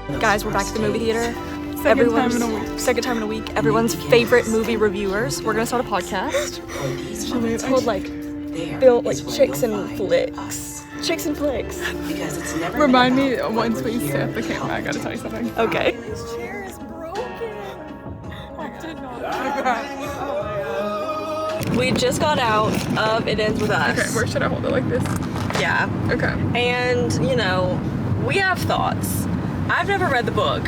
Guys, we're back at the movie theater. Second time in a week. Second time in a week. Everyone's favorite movie reviewers. We're gonna start a podcast. It's called like Chicks and Flicks. Chicks and Flicks. Remind me once we set the camera. I gotta tell you something. Okay. This chair is broken. I did not do that. We just got out of It Ends With Us. Okay, where should I hold it, like this? Yeah. Okay. And, you know, we have thoughts. I've never read the book.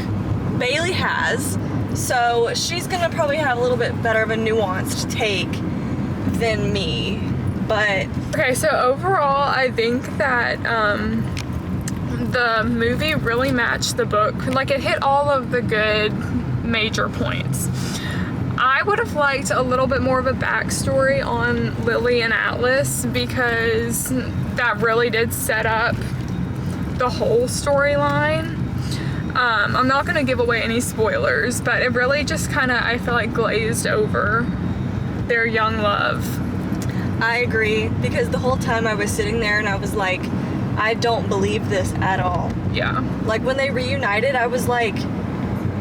Bailey has. So she's gonna probably have a little bit better of a nuanced take than me. But Okay, so overall, I think that the movie really matched the book. Like, it hit all of the good major points. I would have liked a little bit more of a backstory on Lily and Atlas, because that really did set up the whole storyline. I'm not going to give away any spoilers, but it really just kind of, I feel like, glazed over their young love. I agree, because the whole time I was sitting there and I was like, I don't believe this at all. Yeah. Like, when they reunited, I was like,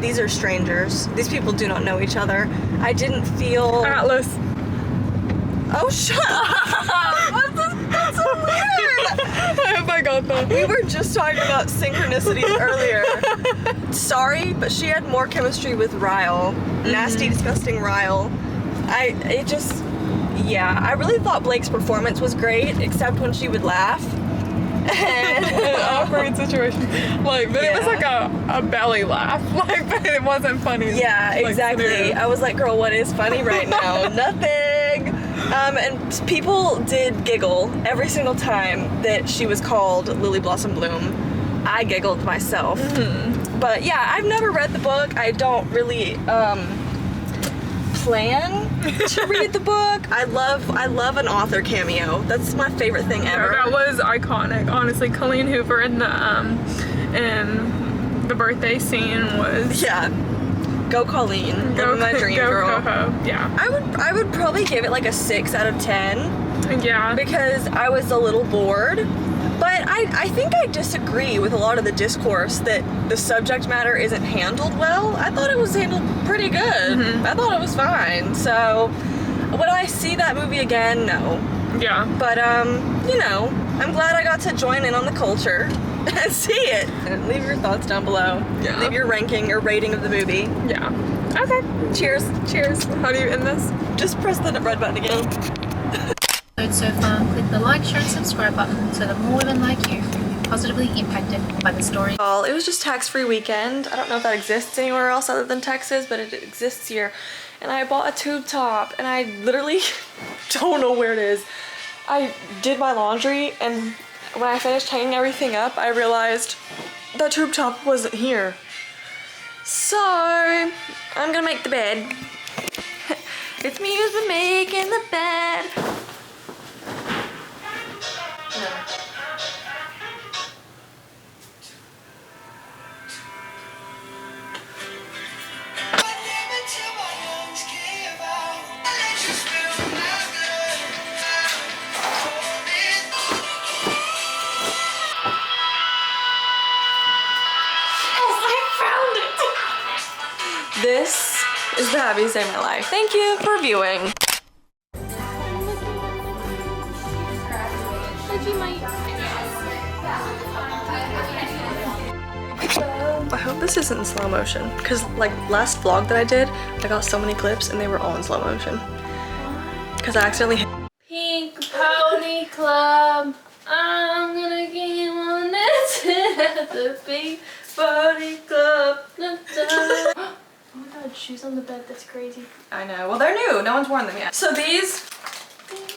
these are strangers. These people do not know each other. I didn't feel... Atlas. Oh, shut up! That's so weird! I hope I got that. We were just talking about synchronicities earlier. Sorry, but she had more chemistry with Ryle. Nasty, disgusting Ryle. I really thought Blake's performance was great, except when she would laugh. An awkward situation. Like, but it was like a belly laugh. Like, but it wasn't funny. Yeah, like, exactly. scenario. I was like, girl, what is funny right now? Nothing. And people did giggle every single time that she was called Lily Blossom Bloom. I giggled myself. But yeah, I've never read the book. I don't really plan to read the book. I love an author cameo. That's my favorite thing ever. That was iconic, honestly. Colleen Hoover in the birthday scene was... Yeah. Go Colleen. Living my dream, girl. Coco. Yeah. I would probably give it like a 6 out of 10. Yeah. Because I was a little bored. But I think I disagree with a lot of the discourse that the subject matter isn't handled well. I thought it was handled pretty good. I thought it was fine. So, would I see that movie again? No. Yeah. But, you know, I'm glad I got to join in on the culture and see it. And leave your thoughts down below. Yeah. Leave your ranking or rating of the movie. Yeah. Okay. Cheers. Cheers. How do you end this? Just press the red button again. So far, click the like, share, and subscribe button so that more women like you can be positively impacted by the story. Well, it was just tax-free weekend. I don't know if that exists anywhere else other than Texas, but it exists here. And I bought a tube top, and I literally don't know where it is. I did my laundry, and when I finished hanging everything up, I realized the tube top wasn't here. So, I'm gonna make the bed. It's me who's been making the bed. This is the happiest day of my life. Thank you for viewing. I hope this isn't in slow motion, because like last vlog that I did, I got so many clips and they were all in slow motion. Because I accidentally hit Pink Pony Club, I'm gonna get you on this at the Pink Pony Club. Oh my god, shoes on the bed, that's crazy. I know. Well, they're new. No one's worn them yet. So these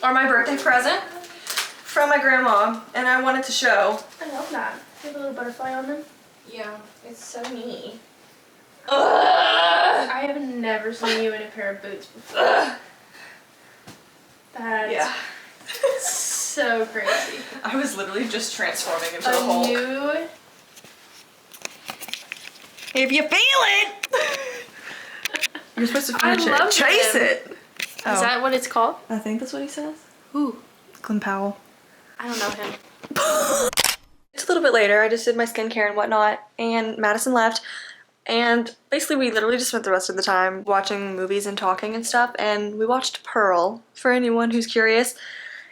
are my birthday present from my grandma, and I wanted to show. I love that. You have a little butterfly on them. Yeah, it's so neat. I have never seen you in a pair of boots before. That's so crazy. I was literally just transforming into A a Hulk. new... If you feel it! You're supposed to finish love it. Chase him. it! Is that what it's called? I think that's what he says. Who? Glenn Powell. I don't know him. It's a little bit later. I just did my skincare and whatnot, and Madison left. And basically we literally just spent the rest of the time watching movies and talking and stuff, and we watched Pearl, for anyone who's curious.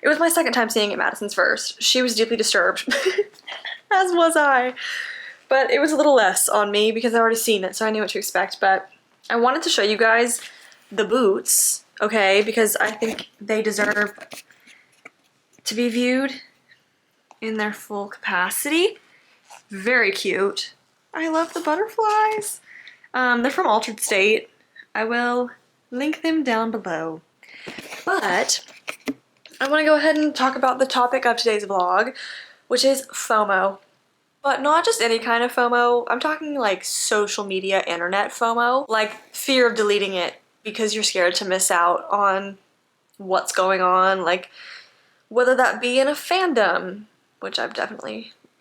It was my second time seeing it, Madison's first. She was deeply disturbed, as was I. But it was a little less on me because I'd already seen it, so I knew what to expect. But I wanted to show you guys the boots, okay, because I think they deserve to be viewed in their full capacity. Very cute. I love the butterflies. They're from Altered State. I will link them down below. But I want to go ahead and talk about the topic of today's vlog, which is FOMO. But not just any kind of FOMO. I'm talking like social media, internet FOMO. Like fear of deleting it because you're scared to miss out on what's going on. Like whether that be in a fandom, which I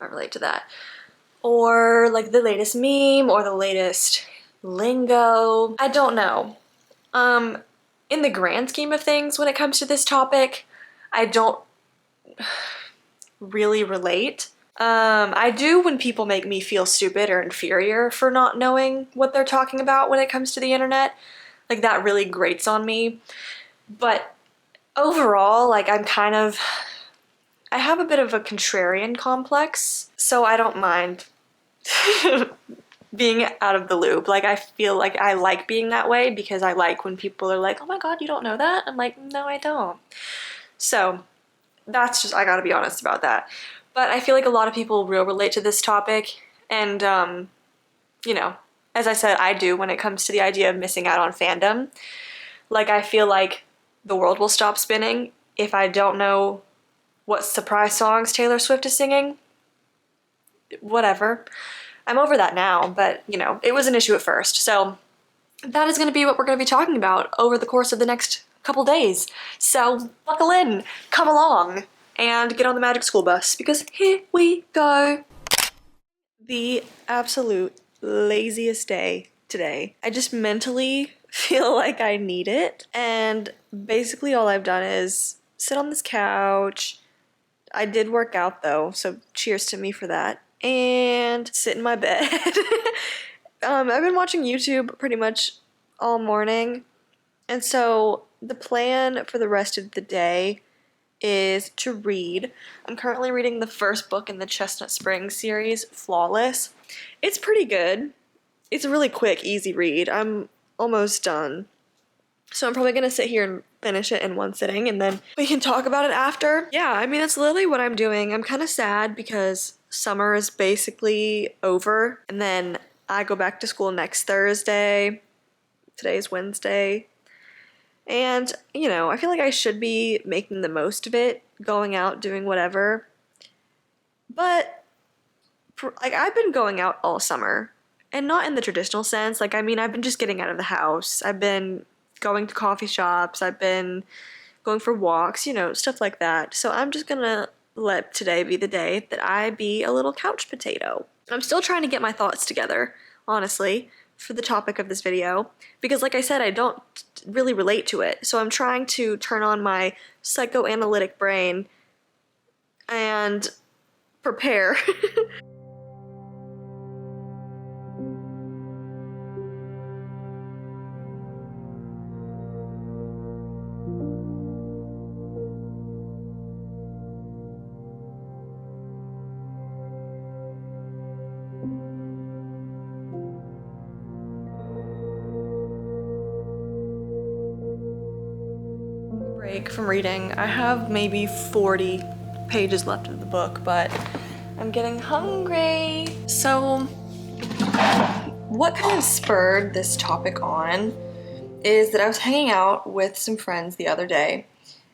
relate to that. Or like the latest meme or the latest lingo. I don't know. In the grand scheme of things, when it comes to this topic, I don't really relate. I do when people make me feel stupid or inferior for not knowing what they're talking about when it comes to the internet. Like that really grates on me. But overall, like I have a bit of a contrarian complex, so I don't mind being out of the loop. Like I feel like I like being that way because I like when people are like, oh my god, you don't know that? I'm like, no, I don't. So that's just, I gotta be honest about that. But I feel like a lot of people will relate to this topic, and you know, as I said, I do when it comes to the idea of missing out on fandom. Like I feel like the world will stop spinning if I don't know what surprise songs Taylor Swift is singing. Whatever. I'm over that now, but you know, it was an issue at first. So that is going to be what we're going to be talking about over the course of the next couple days. So buckle in, come along, and get on the Magic School Bus because here we go. The absolute laziest day today. I just mentally feel like I need it, and basically all I've done is sit on this couch. I did work out though, so cheers to me for that. And sit in my bed. I've been watching YouTube pretty much all morning. And so the plan for the rest of the day is to read. I'm currently reading the first book in the Chestnut Springs series, Flawless. It's pretty good. It's a really quick, easy read. I'm almost done. So I'm probably going to sit here and finish it in one sitting, and then we can talk about it after. Yeah, I mean, that's literally what I'm doing. I'm kind of sad because summer is basically over, and then I go back to school next Thursday. Today's Wednesday. And, you know, I feel like I should be making the most of it, going out, doing whatever. But, like, I've been going out all summer, and not in the traditional sense. Like, I mean, I've been just getting out of the house. I've been going to coffee shops, I've been going for walks, you know, stuff like that. So I'm just gonna let today be the day that I be a little couch potato. I'm still trying to get my thoughts together, honestly, for the topic of this video, because like I said, I don't really relate to it. So I'm trying to turn on my psychoanalytic brain and prepare. Break from reading. I have maybe 40 pages left of the book, but I'm getting hungry. So what kind of spurred this topic on is that I was hanging out with some friends the other day,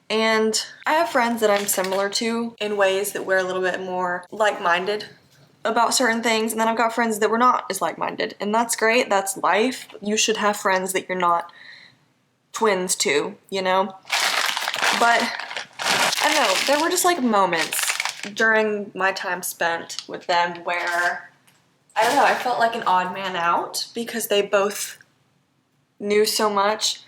and I have friends that I'm similar to in ways that we're a little bit more like-minded about certain things, and then I've got friends that we're not as like-minded, and that's great. That's life. You should have friends that you're not twins to, you know? But I don't know, there were just like moments during my time spent with them where, I don't know, I felt like an odd man out because they both knew so much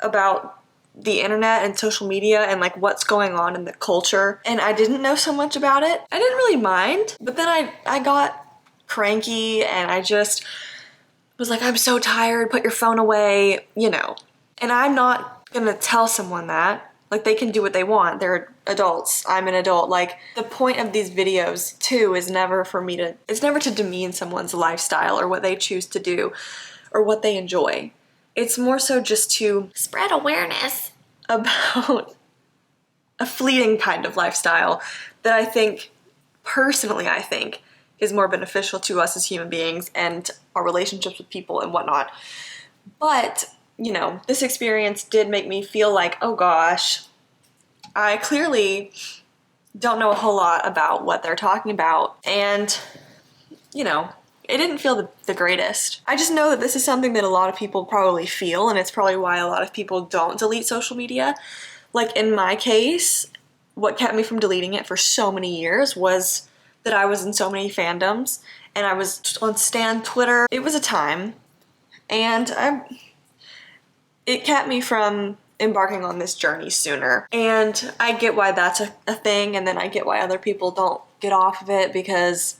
about the internet and social media and like what's going on in the culture, and I didn't know so much about it. I didn't really mind, but then I got cranky and I just was like, I'm so tired, put your phone away, you know. And I'm not gonna tell someone that. Like, they can do what they want. They're adults. I'm an adult. Like, the point of these videos too is never for me to, it's never to demean someone's lifestyle or what they choose to do or what they enjoy. It's more so just to spread awareness about a fleeting kind of lifestyle that I think, personally I think, is more beneficial to us as human beings and our relationships with people and whatnot. But, you know, this experience did make me feel like, oh gosh, I clearly don't know a whole lot about what they're talking about. And, you know, it didn't feel the greatest. I just know that this is something that a lot of people probably feel, and it's probably why a lot of people don't delete social media. Like, in my case, what kept me from deleting it for so many years was that I was in so many fandoms, and I was on Stan Twitter. It was a time, and it kept me from embarking on this journey sooner. And I get why that's a thing, and then I get why other people don't get off of it, because,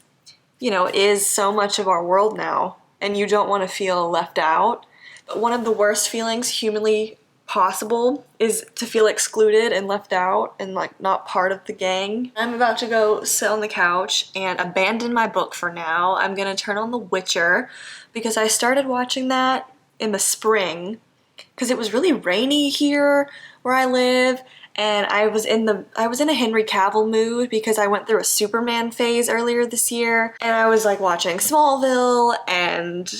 you know, it is so much of our world now, and you don't want to feel left out. But one of the worst feelings humanly possible is to feel excluded and left out and like not part of the gang. I'm about to go sit on the couch and abandon my book for now. I'm gonna turn on The Witcher because I started watching that in the spring because it was really rainy here where I live, and I was in a Henry Cavill mood because I went through a Superman phase earlier this year, and I was like watching Smallville and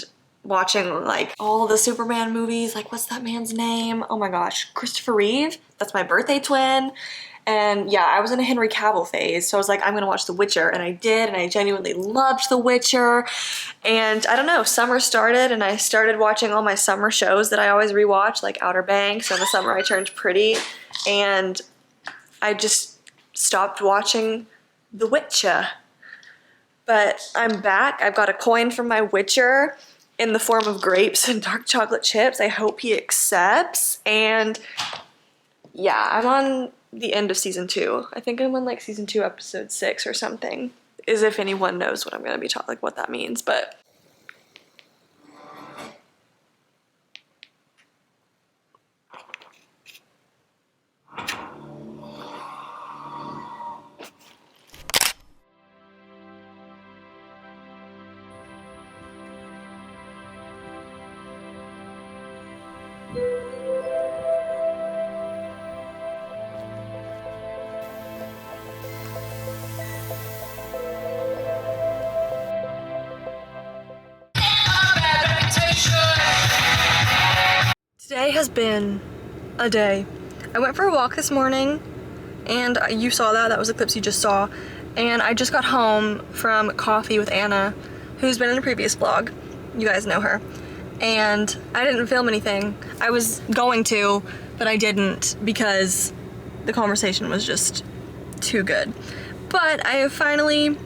watching like all the Superman movies, like what's that man's name? Oh my gosh, Christopher Reeve. That's my birthday twin. And yeah, I was in a Henry Cavill phase, so I was like, I'm gonna watch The Witcher, and I did, and I genuinely loved The Witcher. And I don't know, summer started, and I started watching all my summer shows that I always rewatch, like Outer Banks and The Summer I Turned Pretty, and I just stopped watching The Witcher. But I'm back. I've got a coin from my Witcher in the form of grapes and dark chocolate chips. I hope he accepts. And yeah, I'm on the end of season 2. I think I'm on like season 2, episode 6 or something. As if anyone knows what I'm gonna be talking, like what that means, but. Today has been a day. I went for a walk this morning, and you saw that was the clips you just saw, and I just got home from coffee with Anna, who's been in a previous vlog. You guys know her. And I didn't film anything. I was going to, but I didn't because the conversation was just too good. But I have finally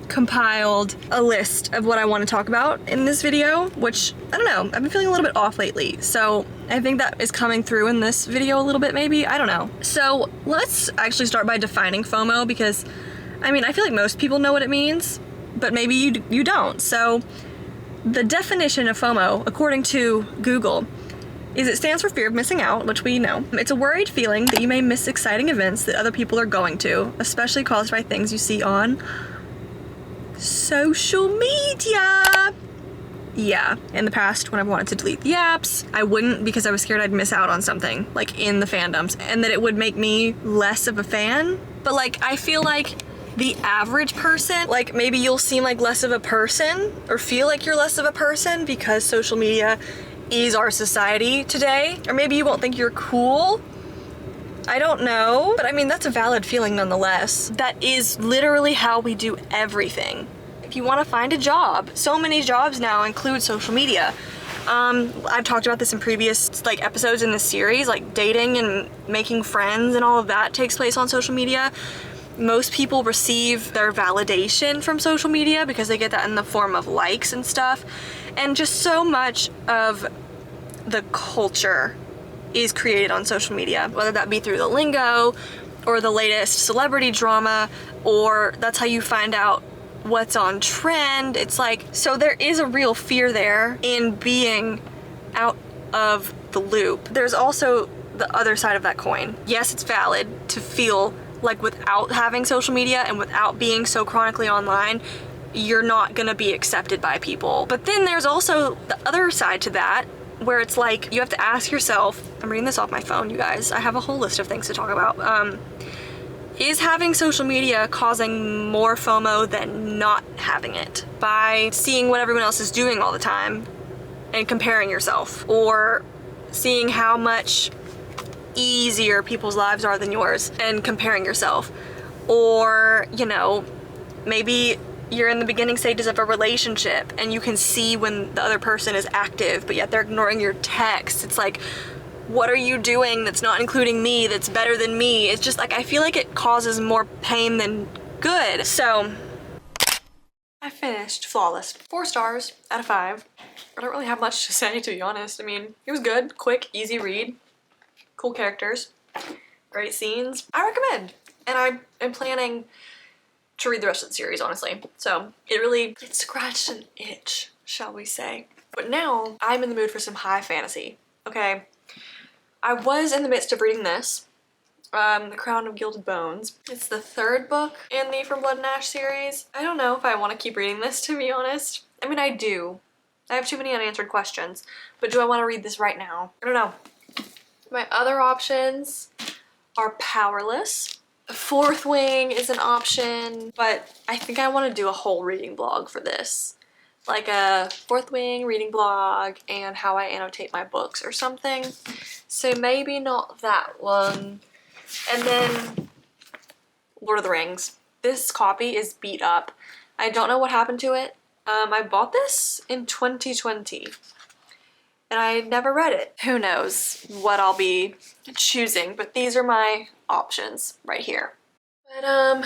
compiled a list of what I want to talk about in this video, which, I don't know, I've been feeling a little bit off lately, so I think that is coming through in this video a little bit maybe, I don't know. So let's actually start by defining FOMO, because I mean, I feel like most people know what it means, but maybe you don't. So the definition of FOMO, according to Google, is it stands for fear of missing out, which we know. It's a worried feeling that you may miss exciting events that other people are going to, especially caused by things you see on social media. Yeah, in the past when I've wanted to delete the apps, I wouldn't because I was scared I'd miss out on something, like in the fandoms, and that it would make me less of a fan. But like, I feel like the average person, like maybe you'll seem like less of a person or feel like you're less of a person because social media is our society today. Or maybe you won't think you're cool. I don't know, but I mean, that's a valid feeling nonetheless. That is literally how we do everything. If you want to find a job, so many jobs now include social media. I've talked about this in previous like episodes in this series, like dating and making friends and all of that takes place on social media. Most people receive their validation from social media because they get that in the form of likes and stuff. And just so much of the culture is created on social media, whether that be through the lingo or the latest celebrity drama, or that's how you find out what's on trend. It's like, so there is a real fear there in being out of the loop. There's also the other side of that coin. Yes, it's valid to feel like without having social media and without being so chronically online, you're not gonna be accepted by people. But then there's also the other side to that, where it's like, you have to ask yourself, I'm reading this off my phone, you guys, I have a whole list of things to talk about. Is having social media causing more FOMO than not having it? By seeing what everyone else is doing all the time and comparing yourself, or seeing how much easier people's lives are than yours and comparing yourself. Or, you know, maybe you're in the beginning stages of a relationship and you can see when the other person is active, but yet they're ignoring your texts. It's like, what are you doing that's not including me, that's better than me? It's just like, I feel like it causes more pain than good. So I finished Flawless. 4 stars out of 5. I don't really have much to say, to be honest. I mean, it was good, quick, easy read, cool characters, great scenes. I recommend. And I am planning to read the rest of the series, honestly. So it scratched an itch, shall we say. But now I'm in the mood for some high fantasy, okay? I was in the midst of reading this, The Crown of Gilded Bones. It's the 3rd book in the From Blood and Ash series. I don't know if I want to keep reading this, to be honest. I mean, I do. I have too many unanswered questions, but do I want to read this right now? I don't know. My other options are Powerless. Fourth Wing is an option, but I think I want to do a whole reading blog for this. Like a Fourth Wing reading blog and how I annotate my books or something. So maybe not that one. And then Lord of the Rings. This copy is beat up. I don't know what happened to it. I bought this in 2020 and I never read it. Who knows what I'll be choosing, but these are my options right here. But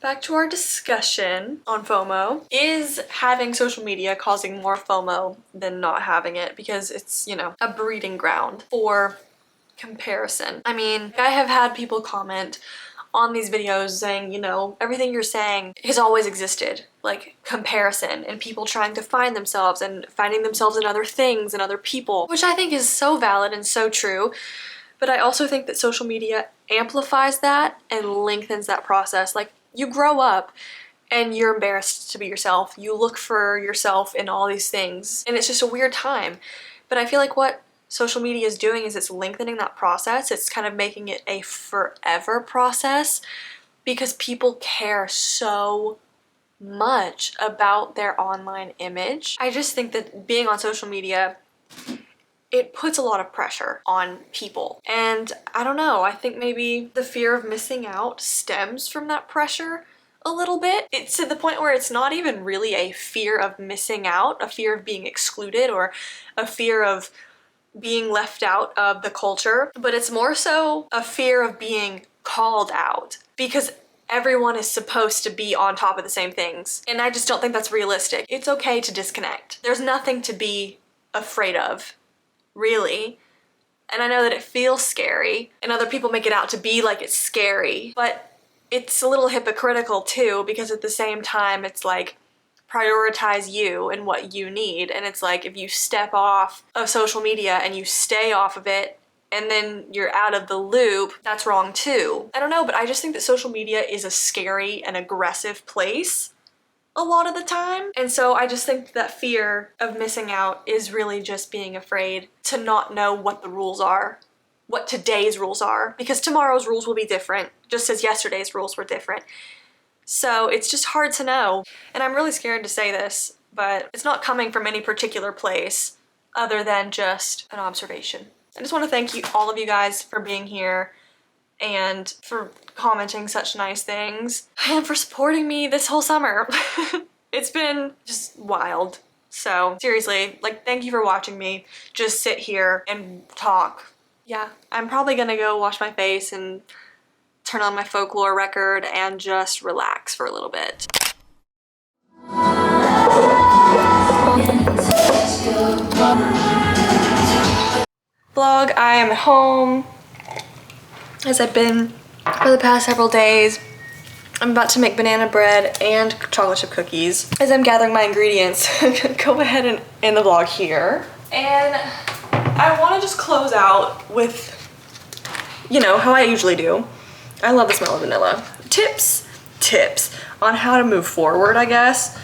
back to our discussion on FOMO. Is having social media causing more FOMO than not having it? Because it's, you know, a breeding ground for comparison. I mean, I have had people comment on these videos saying, you know, everything you're saying has always existed, like comparison and people trying to find themselves and finding themselves in other things and other people, which I think is so valid and so true. But I also think that social media amplifies that and lengthens that process. Like, you grow up and you're embarrassed to be yourself. You look for yourself in all these things and it's just a weird time. But I feel like what social media is doing is it's lengthening that process. It's kind of making it a forever process because people care so much about their online image. I just think that being on social media, it puts a lot of pressure on people. And I don't know, I think maybe the fear of missing out stems from that pressure a little bit. It's to the point where it's not even really a fear of missing out, a fear of being excluded or a fear of being left out of the culture, but it's more so a fear of being called out because everyone is supposed to be on top of the same things. And I just don't think that's realistic. It's okay to disconnect. There's nothing to be afraid of, really. And I know that it feels scary and other people make it out to be like it's scary, but it's a little hypocritical too, because at the same time it's like, prioritize you and what you need. And it's like, if you step off of social media and you stay off of it and then you're out of the loop, that's wrong too. I don't know, but I just think that social media is a scary and aggressive place a lot of the time. And so I just think that fear of missing out is really just being afraid to not know what the rules are, what today's rules are, because tomorrow's rules will be different, just as yesterday's rules were different. So it's just hard to know. And I'm really scared to say this, but it's not coming from any particular place other than just an observation. I just want to thank you, all of you guys, for being here and for commenting such nice things and for supporting me this whole summer. It's been just wild. So seriously, like, thank you for watching me just sit here and talk. Yeah, I'm probably gonna go wash my face and turn on my folklore record and just relax for a little bit. vlog. I am at home, as I've been for the past several days. I'm about to make banana bread and chocolate chip cookies. As I'm gathering my ingredients, I'm gonna go ahead and end the vlog here. And I wanna just close out with, you know, how I usually do. I love the smell of vanilla. Tips on how to move forward, I guess.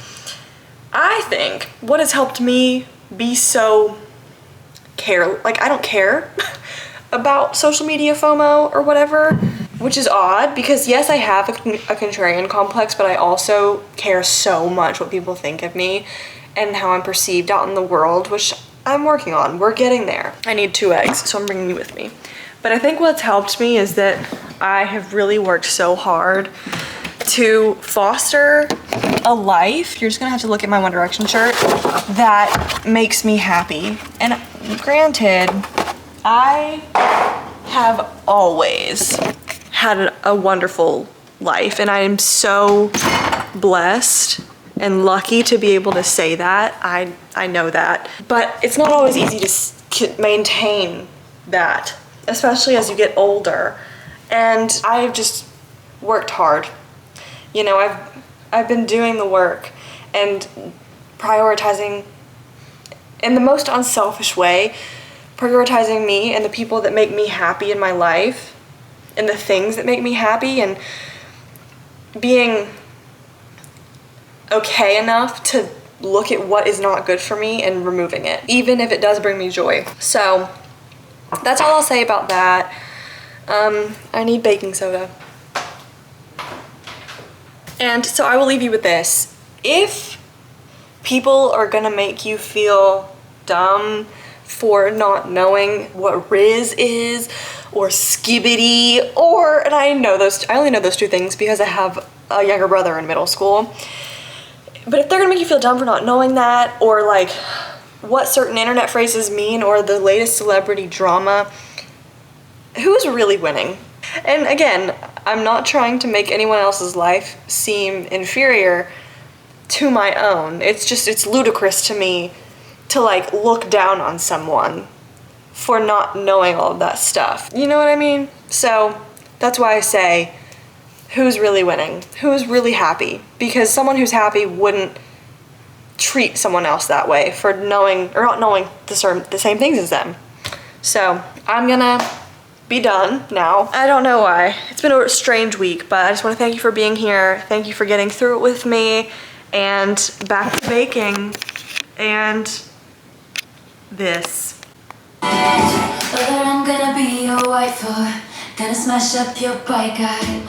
I think what has helped me be so I don't care about social media FOMO or whatever, which is odd because yes, I have a contrarian complex, but I also care so much what people think of me and how I'm perceived out in the world, which I'm working on. We're getting there. I need 2 eggs, so I'm bringing you with me. But I think what's helped me is that I have really worked so hard to foster a life, you're just gonna have to look at my One Direction shirt, that makes me happy. And granted, I have always had a wonderful life, and I am so blessed and lucky to be able to say that. I know that. But it's not always easy to maintain that, especially as you get older. And I've just worked hard. You know, I've been doing the work and prioritizing in the most unselfish way, prioritizing me and the people that make me happy in my life and the things that make me happy, and being okay enough to look at what is not good for me and removing it, even if it does bring me joy. So that's all I'll say about that. I need baking soda. And so I will leave you with this. If people are gonna make you feel dumb for not knowing what Riz is, or Skibbity, and I only know those 2 things because I have a younger brother in middle school. But if they're gonna make you feel dumb for not knowing that, or like what certain internet phrases mean, or the latest celebrity drama, who's really winning? And again, I'm not trying to make anyone else's life seem inferior to my own. It's ludicrous to me to like look down on someone for not knowing all of that stuff. You know what I mean? So that's why I say, who's really winning? Who's really happy? Because someone who's happy wouldn't treat someone else that way for knowing or not knowing the same things as them. So I'm gonna be done now. I don't know why. It's been a strange week, but I just want to thank you for being here. Thank you for getting through it with me, and back to baking and this. Whether I'm gonna be your wife or gonna smash up your bike, I